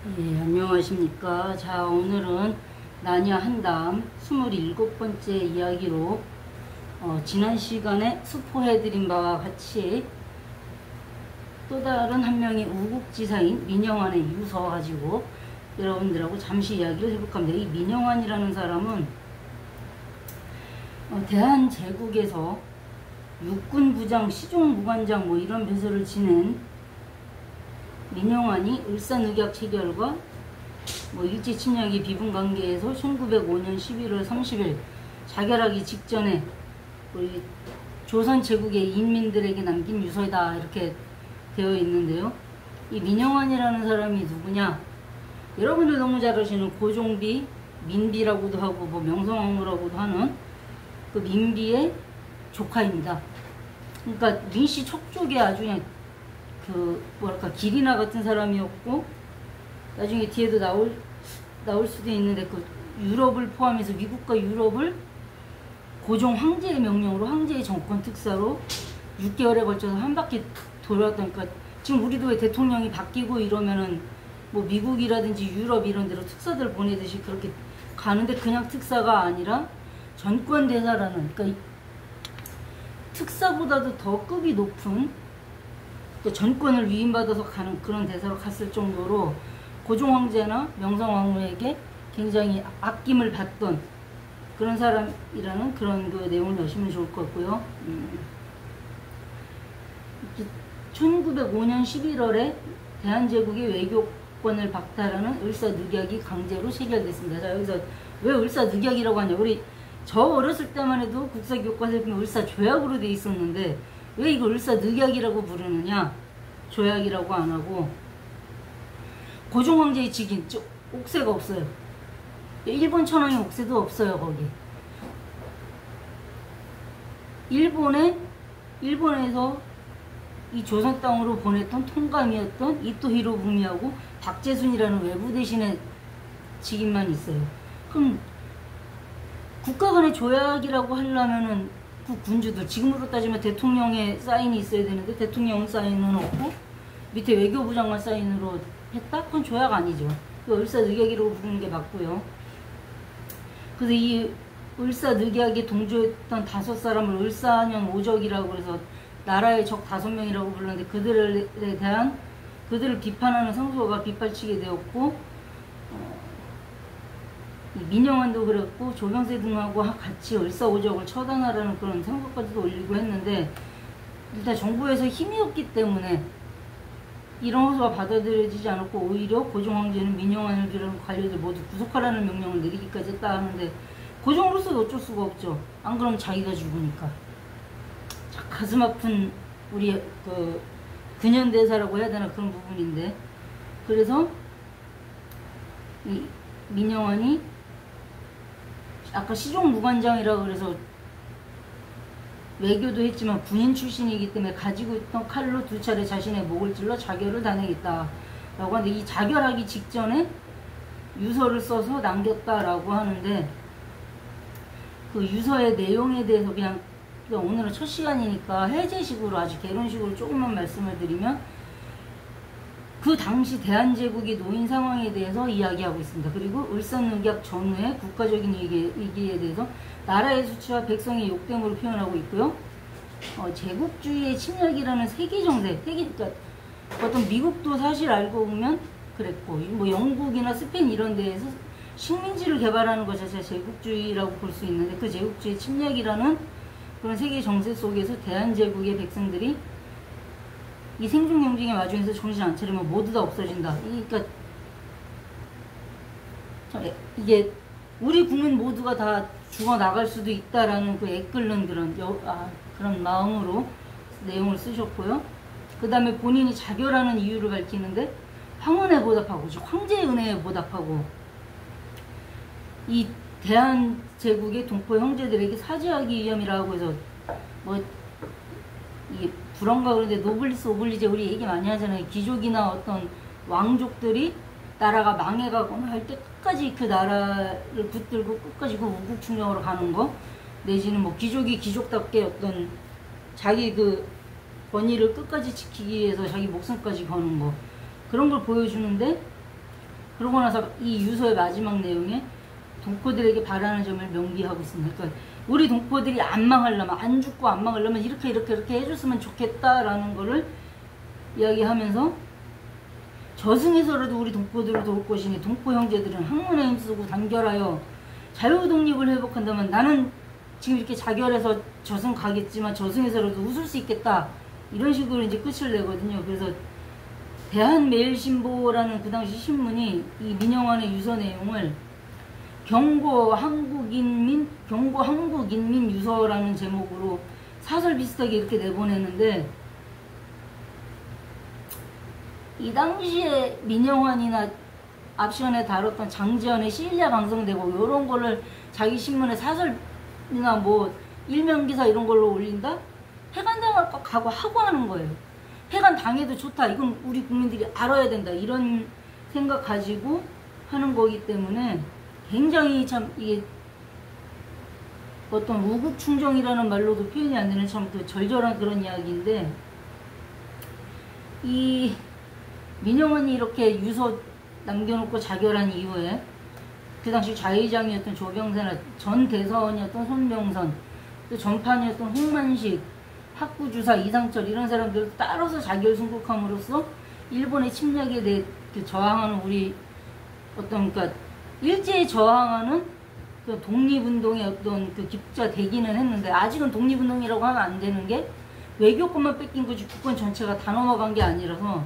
예, 안녕하십니까. 자, 오늘은 나냐 한담 27번째 이야기로 지난 시간에 수포해드린 바와 같이 또 다른 한 명의 우국지사인 민영환의 유서 가지고 여러분들하고 잠시 이야기를 해볼까 합니다. 이 민영환이라는 사람은 대한제국에서 육군부장, 시종무관장 뭐 이런 배설을 지낸 민영환이 을사늑약 체결과 일제침략의 비분관계에서 1905년 11월 30일 자결하기 직전에 우리 조선제국의 인민들에게 남긴 유서이다 이렇게 되어 있는데요. 이 민영환이라는 사람이 누구냐? 여러분들 너무 잘 아시는 고종비, 민비라고도 하고 명성황후라고도 하는 그 민비의 조카입니다. 그러니까 민씨 척족의 아주 그냥 길이나 같은 사람이었고, 나중에 뒤에도 나올 수도 있는데, 그 유럽을 포함해서 미국과 유럽을 고종 황제의 명령으로 황제의 정권 특사로 6개월에 걸쳐서 한 바퀴 돌았던, 그러니까 지금 우리도 왜 대통령이 바뀌고 이러면은 뭐 미국이라든지 유럽 이런 데로 특사들 보내듯이 그렇게 가는데, 그냥 특사가 아니라 전권 대사라는, 그러니까 특사보다도 더 급이 높은 그 전권을 위임받아서 가는 그런 대사로 갔을 정도로 고종 황제나 명성황후에게 굉장히 아낌을 받던 그런 사람이라는 그런 그 내용을 여시면 좋을 것 같고요. 1905년 11월에 대한제국의 외교권을 박탈하는 을사늑약이 강제로 체결됐습니다. 자, 여기서 왜 을사늑약이라고 하냐? 우리 저 어렸을 때만 해도 국사교과서에 보면 을사조약으로 돼 있었는데 왜 이거 을사늑약이라고 부르느냐? 조약이라고 안 하고, 고종 황제의 직인, 옥새가 없어요. 일본 천황의 옥새도 없어요, 거기. 일본에서 이 조선 땅으로 보냈던 통감이었던 이토 히로부미하고 박재순이라는 외부 대신의 직인만 있어요. 그럼 국가 간의 조약이라고 하려면은 그 군주들, 지금으로 따지면 대통령의 사인이 있어야 되는데 대통령 사인은 없고 밑에 외교부장관 사인으로 했다? 그건 조약 아니죠. 그 을사늑약이라고 부르는 게 맞고요. 그래서 이 을사늑약에 동조했던 5사람을 을사년 오적이라고 해서 나라의 적 5명이라고 불렀는데, 그들을 비판하는 성서가 빗발치게 되었고, 민영환도 그랬고 조병세 등하고 같이 을사오적을 처단하라는 그런 성서까지도 올리고 했는데, 일단 정부에서 힘이 없기 때문에 이런 호소가 받아들여지지 않았고, 오히려 고종 황제는 민영환을 비롯한 관료들 모두 구속하라는 명령을 내리기까지 했다 하는데, 고종으로서도 어쩔 수가 없죠. 안 그러면 자기가 죽으니까. 자, 가슴 아픈 우리 그 근현대사라고 해야 되나 그런 부분인데, 그래서 이 민영환이 아까 시종무관장이라고 그래서 외교도 했지만 군인 출신이기 때문에 가지고 있던 칼로 2차례 자신의 목을 찔러 자결을 단행했다 라고 하는데, 이 자결하기 직전에 유서를 써서 남겼다라고 하는데, 그 유서의 내용에 대해서 그냥 오늘은 첫 시간이니까 해제식으로, 아주 개론식으로 조금만 말씀을 드리면, 그 당시 대한제국의 노인 상황에 대해서 이야기하고 있습니다. 그리고 을사늑약 전후의 국가적인 위기에 대해서 나라의 수치와 백성의 욕됨으로 표현하고 있고요. 제국주의의 침략이라는 세계정세, 그러니까 어떤 미국도 사실 알고 보면 그랬고, 뭐 영국이나 스페인 이런 데에서 식민지를 개발하는 것 자체가 제국주의라고 볼 수 있는데, 그 제국주의 침략이라는 그런 세계정세 속에서 대한제국의 백성들이 이 생존 경쟁의 와중에서 정신 안 차리면 모두 다 없어진다. 그러니까 이게 우리 국민 모두가 다 죽어 나갈 수도 있다라는 그 애끓는 그런 마음으로 내용을 쓰셨고요. 그 다음에 본인이 자결하는 이유를 밝히는데, 황혼에 보답하고, 즉 황제의 은혜에 보답하고, 이 대한제국의 동포 형제들에게 사죄하기 위함이라고 해서 이게 불언가 그런데 노블리스 오블리제 우리 얘기 많이 하잖아요. 귀족이나 어떤 왕족들이 나라가 망해가거나 할 때 끝까지 그 나라를 붙들고 끝까지 그 우국 충정으로 가는 거, 내지는 뭐 귀족이 귀족답게 어떤 자기 그 권위를 끝까지 지키기 위해서 자기 목숨까지 거는 거, 그런 걸 보여주는데, 그러고 나서 이 유서의 마지막 내용에 동포들에게 바라는 점을 명기하고 있습니다. 그러니까 우리 동포들이 안 망하려면, 안 죽고 안 망하려면 이렇게 해줬으면 좋겠다라는 거를 이야기하면서, 저승에서라도 우리 동포들을 도울 것이니 동포 형제들은 학문에 힘쓰고 단결하여 자유 독립을 회복한다면 나는 지금 이렇게 자결해서 저승 가겠지만 저승에서라도 웃을 수 있겠다, 이런 식으로 이제 끝을 내거든요. 그래서 대한매일신보라는 그 당시 신문이 이 민영환의 유서 내용을 경고 한국인민 유서라는 제목으로 사설 비슷하게 이렇게 내보냈는데, 이 당시에 민영환이나 앞 시간에 다뤘던 장지연의 시일야 방송되고 요런 거를 자기 신문에 사설이나 뭐 일면기사 이런 걸로 올린다? 해관당할 거 각오하고 하는 거예요. 해관 당해도 좋다, 이건 우리 국민들이 알아야 된다, 이런 생각 가지고 하는 거기 때문에 굉장히 참 이게 어떤 우국충정이라는 말로도 표현이 안 되는 참 그 절절한 그런 이야기인데, 이 민영환이 이렇게 유서 남겨놓고 자결한 이후에 그 당시 좌의장이었던 조병세나 전 대사원이었던 손명선, 또 전판이었던 홍만식, 학구주사 이상철 이런 사람들을 따라서 자결 순국함으로써 일본의 침략에 대해 저항하는 우리 어떤, 그러니까 일제에 저항하는 그 독립운동의 어떤 그 기자 되기는 했는데, 아직은 독립운동이라고 하면 안 되는 게 외교권만 뺏긴 거지 국권 전체가 다 넘어간 게 아니라서.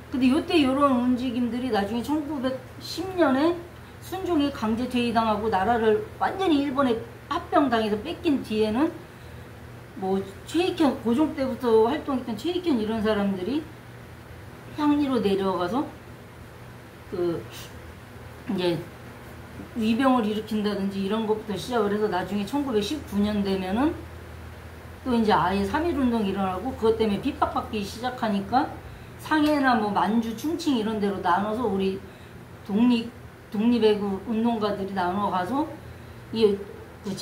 근데 요때 요런 움직임들이 나중에 1910년에 순종이 강제 퇴위당하고 나라를 완전히 일본에 합병당해서 뺏긴 뒤에는 뭐 최익현, 고종 때부터 활동했던 최익현 이런 사람들이 향리로 내려가서 그 이제 위병을 일으킨다든지 이런 것부터 시작을 해서 나중에 1919년 되면은 또 이제 아예 3.1운동이 일어나고, 그것 때문에 핍박받기 시작하니까 상해나 뭐 만주, 충칭 이런 데로 나눠서 우리 독립외국 운동가들이 나눠가서 이 그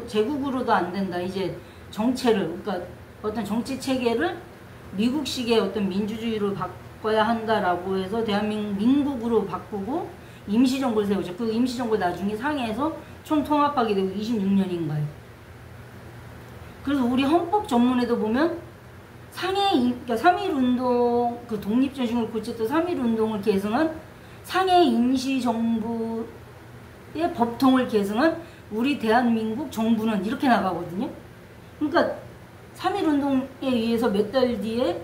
제국으로도 안 된다, 이제 정체를, 그러니까 어떤 정치 체계를 미국식의 어떤 민주주의로 바꿔야 한다라고 해서 대한민국으로 바꾸고 임시정부를 세우죠. 그 임시정부 나중에 상해에서 총통합하게 되고 26년인가요. 그래서 우리 헌법 전문에도 보면 그러니까 3.1운동, 그 독립전신을 고쳤던 3.1운동을 계승한 상해 임시정부의 법통을 계승한 우리 대한민국 정부는 이렇게 나가거든요. 그러니까 3.1운동에 의해서 몇 달 뒤에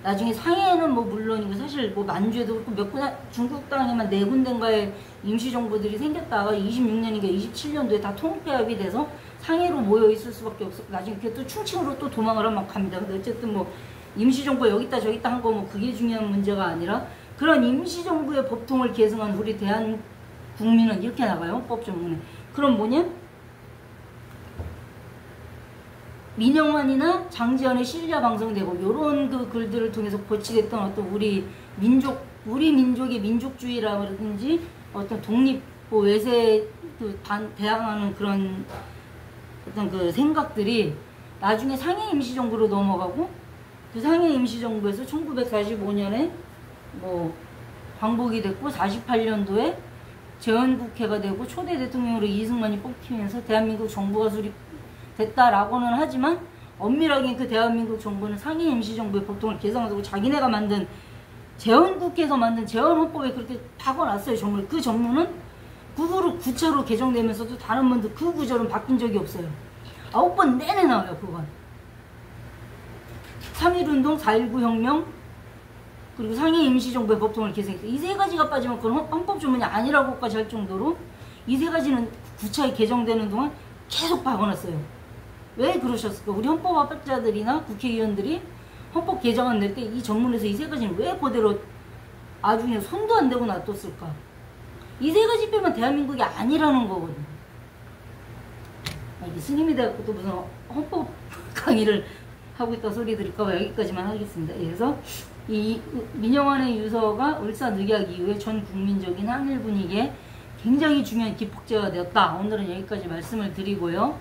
나중에 상해는 뭐 물론이고 사실 뭐 만주에도 그렇고 몇 군데, 중국 땅에만 4군데인가의 임시정부들이 생겼다가 26년인가 27년도에 다 통폐합이 돼서 상해로 모여 있을 수밖에 없었고, 나중에 그게 또 충칭으로 또 도망을 막 갑니다. 근데 어쨌든 뭐 임시정부 여기 있다 저기 있다 한 거 뭐 그게 중요한 문제가 아니라, 그런 임시정부의 법통을 계승한 우리 대한국민은 이렇게 나가요, 헌법 전문에. 그럼 뭐냐? 민영환이나 장지연의 시일야 방송되고 요런 그 글들을 통해서 고치됐던 어떤 우리 민족의 민족주의라든지 어떤 독립, 뭐 외세 대항하는 그런 어떤 그 생각들이 나중에 상해 임시정부로 넘어가고, 그 상해 임시정부에서 1945년에 뭐 광복이 됐고 48년도에 재헌국회가 되고 초대 대통령으로 이승만이 뽑히면서 대한민국 정부가 수립됐다라고는 하지만, 엄밀하게 그 대한민국 정부는 상해 임시정부의 법통을 개정하고 자기네가 만든 재헌국회에서 만든 재헌헌법에 그렇게 박아놨어요. 정말 그 전문은 구차로 개정되면서도 단 한 번도 그 구절은 바뀐 적이 없어요. 9번 내내 나와요, 그건. 3.1운동, 4.19 혁명, 그리고 상해 임시정부의 법통을 개정했다. 이 세 가지가 빠지면 그건 헌법 전문이 아니라고까지 할 정도로 이 세 가지는 구차히 개정되는 동안 계속 박아놨어요. 왜 그러셨을까? 우리 헌법학자들이나 국회의원들이 헌법 개정안 낼 때 이 전문에서 이 세 가지는 왜 그대로 아주 그냥 손도 안 대고 놔뒀을까? 이 세 가지 빼면 대한민국이 아니라는 거거든요. 이게 스님이 돼갖고 또 무슨 헌법 강의를 하고 있다 소리 들을까봐 여기까지만 하겠습니다. 그래서 이 민영환의 유서가 을사늑약 이후에 전 국민적인 항일 분위기에 굉장히 중요한 기폭제가 되었다. 오늘은 여기까지 말씀을 드리고요.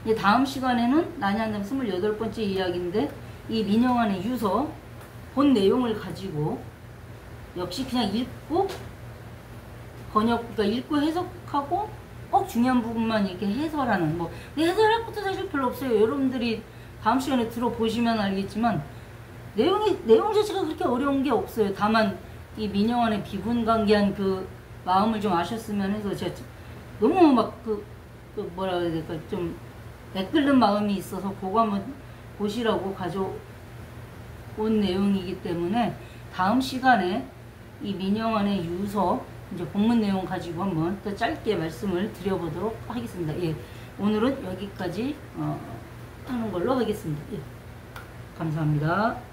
이제 다음 시간에는 난이한담 28번째 이야기인데, 이 민영환의 유서 본 내용을 가지고 역시 그냥 읽고 그러니까 읽고 해석하고 꼭 중요한 부분만 이렇게 해설하는 뭐 근데 해설할 것도 사실 별로 없어요. 여러분들이 다음 시간에 들어보시면 알겠지만 내용 자체가 그렇게 어려운 게 없어요. 다만 이 민영환의 비분관계한 그 마음을 좀 아셨으면 해서 제가 너무 막 그 뭐라 해야 될까 좀 애끓는 마음이 있어서 그거 한번 보시라고 가져온 내용이기 때문에 다음 시간에 이 민영환의 유서 이제 본문 내용 가지고 한번 더 짧게 말씀을 드려보도록 하겠습니다. 예, 오늘은 여기까지 하는 걸로 하겠습니다. 예, 감사합니다.